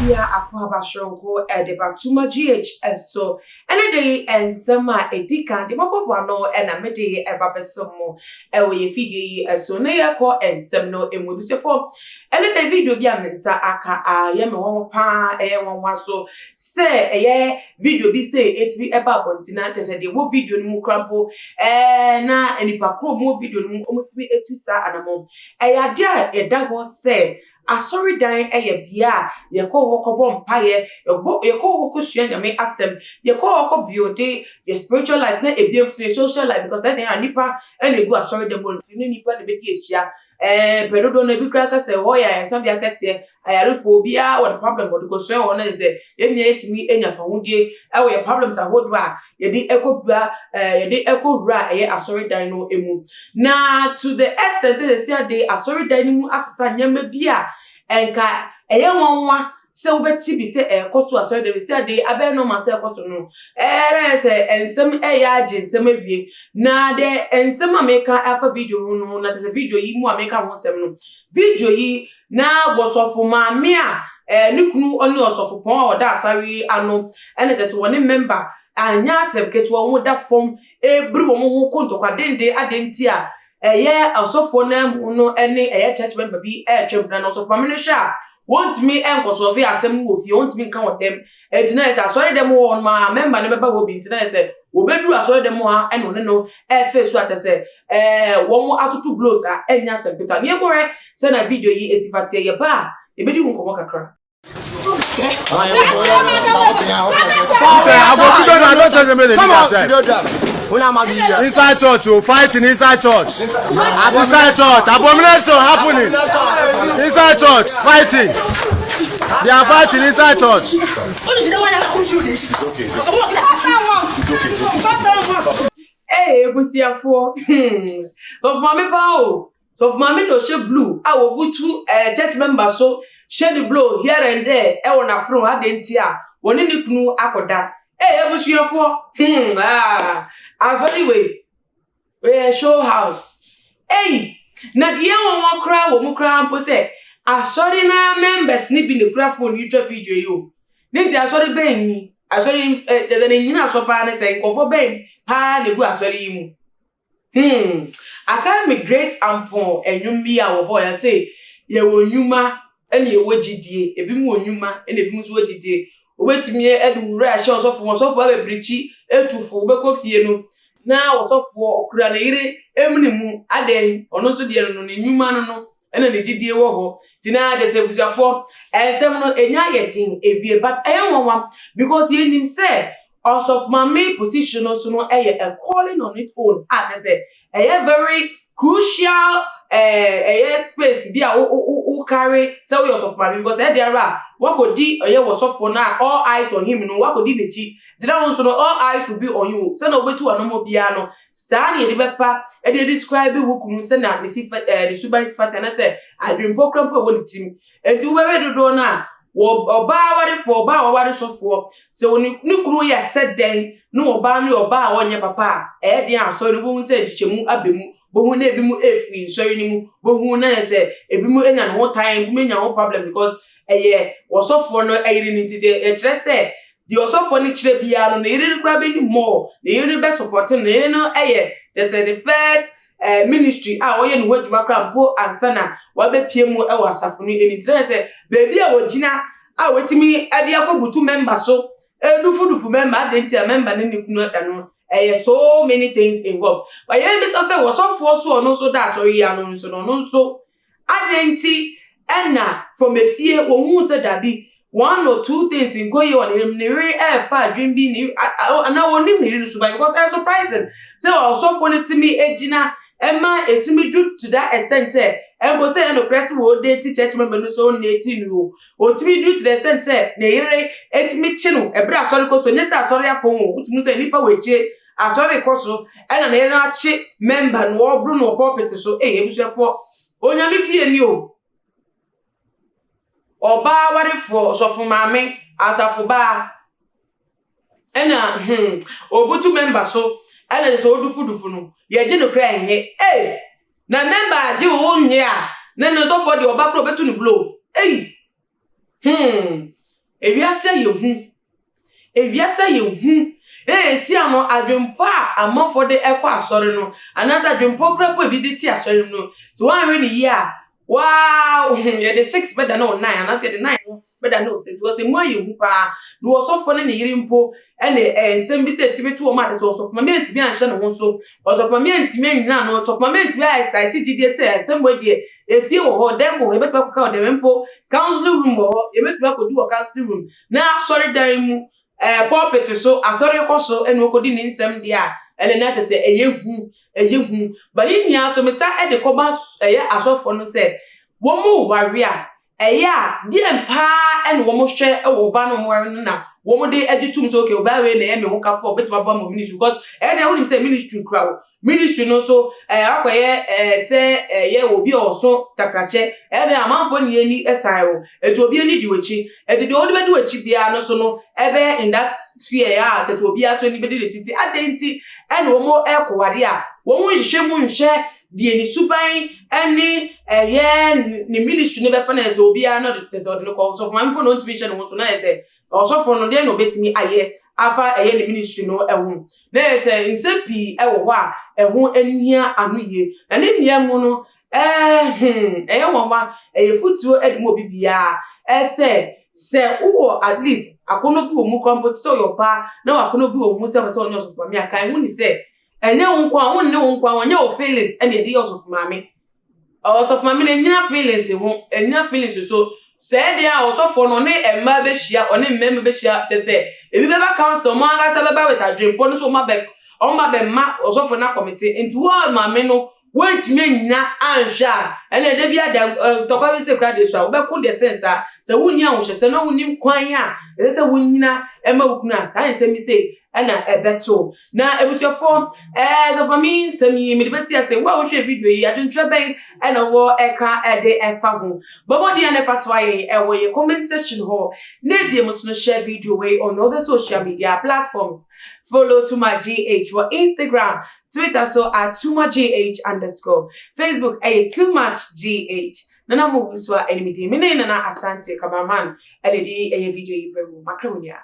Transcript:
Bia akwa bashronko debatuma GHS so ene dey ensema edika de mabobwa no ena mede eba besomo we ye video yi so na yakọ ensem no emubisefo ene de video bia mensa aka ye me won pa won so se video bi se etbi eba kontina tese de wo video ni mu krampo na enipa kro mu video ni omutbi etusa anamo ade a edago se asori dan bia ye ko hokobo mpaye ye ko hokusua nyame asem ye ko hokko build your spiritual life na ebiem so social life because then anipa egu asori dem ni nipa ne be ehia pedodo na bi kra ka se ho ya some bia ka se ayarefo bia what problem but ko so won na ze enya etimi enya fa hodie your problems are hold ba ye di ekobua ye di ekowura asori dan no emu na to the extent say dey asori dan mu asesa nyama bia enka wonwa se wobeti bi se ekoto asori dan say dey abe no ma se ekoto no se ensem age ensem awie na de ensem ameka afa video no na the video yi mu ameka wonsem no video yi na gosofo maame a nikunu oni osofo pon oda asari ano ene tese woni member anya asem ketwa wo da fom ebru wo ho kontokwa dende adenti a osofo na no ene church member bi twembra na osofo maame no sha want me enkoso vi asem wo fi want me kan wodem edina is asori dem won ma member ne beba wo bi ntina is obedu asori dem ha eno ne no face so atese won atutu blows a enya asem peter ne ebore se na video yi etifate ye ba ebedi won komo kakra inside church, fighting inside church. Inside church, abomination happening. Inside church, fighting. They are fighting inside church. Hey, Busiafo. So mommy bao. So mommy no she blue. I will go to church member so shady blow here and there. I want a from adentia. One in the knu akoda. Hey, Busiafo. As anyway, we show house. Hey, na the one cry, wo mukra ampo say. Asori na members ni bi ne kra phone YouTube video yo. Nti asori ben ni. Asori the nyina so pa na say nkofo ben pa na gu asori yi mu. Aka migrate ampo enwumi a wo boy say ye wonwuma ene ye wogidie ebi mu onwuma ene ebi mu so wogidie obetimi edwura a show so fo ba bebrichi etufo obekọ fie no na wosofo okura na ire emnimu aden ono so de no ne nwuma no ene ne gidie wo ho tina de sebusiafo ensem no enya yedin ebie but ayenwanwa because ye nim say of my position also no a calling on its own as say very crucial space be a carry so yours of my because there are what could di was off for now all eyes on him no what could di chi did I want to know all eyes will be on you send over to a normal piano stand here the befa and they describe who could send out the super fat and I said I dream program for one team and to where the door now oba wari for oba wari so for so ni kunu ya said then no oba ni oba wonye papa dey aso ni bo se chichemu abemu bo hu na ebi mu efri so ni mu bo hu na se ebi mu enya no time mu enya no problem because woso for no ayiri ni ti kire se the oso for ni kire bia no na yiri kura be ni more na yiri be supporting na yiri no the first ministry oye no wadwuma kra mpo ansana wa be pie mu asafo no enitire se baby a wogina wetimi ade akobutu member so edufu member adentia member ne kunu ada no so many things involved but yen be say wosofo so no so da so ya no so adenti na from a fear won say dabi one or two things in go you on him ne fa dream bi ni na woni ni so because I'm surprising say wosofo ne timi ejina Emma etumi do to that extent say embo say no press wo dey church member no so 18 o otumi do to the extent say na ire etumi chi no ebra asori ko so nyesa asori apon o utumi say nipa weche asori ko so na ire na chi member no obru no pulpit so ebusuafo onyame fie ni o oba wari for sofo maame asafo ba na obutu member so ene so odufu no ye je no kra enye na member je wo nye a na no so for the oba pro betu ni blow ewiase ye hu si ano adwempo a amafo de ekọ asore no anasa adwempo kra po bi de ti asore no so wan we ni ye a wow ye de 6 better no 9 anasa ye de 9 better no 6 because mo ye hu pa no osofo ne yiri mpo ene ensem bi se tibi to o ma te so osofo ma me ntimi anhye no ho so osofo ma me ntimi nyina no osofo ma me ntimi ai si gide se ensem we de efie wo ho dem wo ebetwa ko ka o dem mpo council room wo ebetwa ko du wo council room na sorry dan mu pulpit so asori ko so enu okodi ni nsem dia ene na te se eyehu bali nia so mesa e de ko ba asofo no se wo mu ware a die mpa ene wo mo hwe e wo ba no mo ware no na wo mo de editum so okay oba we na e me ho ka for betima ba mo ministry because e de wo say ministry crowd ministry no so akoye se ye obi oso takrache e de amanfo ni eni esai etu obi eni diwechi eti de odi be diwechi bia no so no ebe in that sphere ya tes obi aso ni be de titi adenti ene wo mo ekoware a wo mo hihwe mu nhwe de ni suban eni ni ministry ne be finance obi a no de tes odi no ko so for man no ntimi hwe no so na ese also for no de no betimi aye afa ni ministry no ehu na ese nsempi ewo ho a ehu enhia anuye na ne nia mu no woma futuo edimo bibia ese se uwo at least akono bi omu kwambo so yopa na akono bi omu se so onyo of mami aka hu ni se enye wonko a wonne wonko a wonye o feelings ene de of mami of mami na nyina feelings hu enya feelings so se de a osofo no ne emma be hia one mmemme be hia te se ebi be ba council mo anga se be ba with adwempo no so ma be ma osofo na committee into what mami no wait me nyina anja ene de bia da tokwa bi se kra de so be ku de sense a se wunya wo hye na wunim kwan a se wunyina ema wukunu asa se mi se ena ebeto na ebusuafo so for me se mi de be se say wa wo hwe video yi adentwe ben ena wo eka ede efa ho bobo de ene fatwa yi ewo ye comment section ho na bia muso no share video way on other social media platforms. Follow Tuma GH for Instagram, Twitter so at TumaGH_, Facebook Too Much GH. Nana mo buswa enemy de mine nana asante kabaman ededi video yi beru makronia.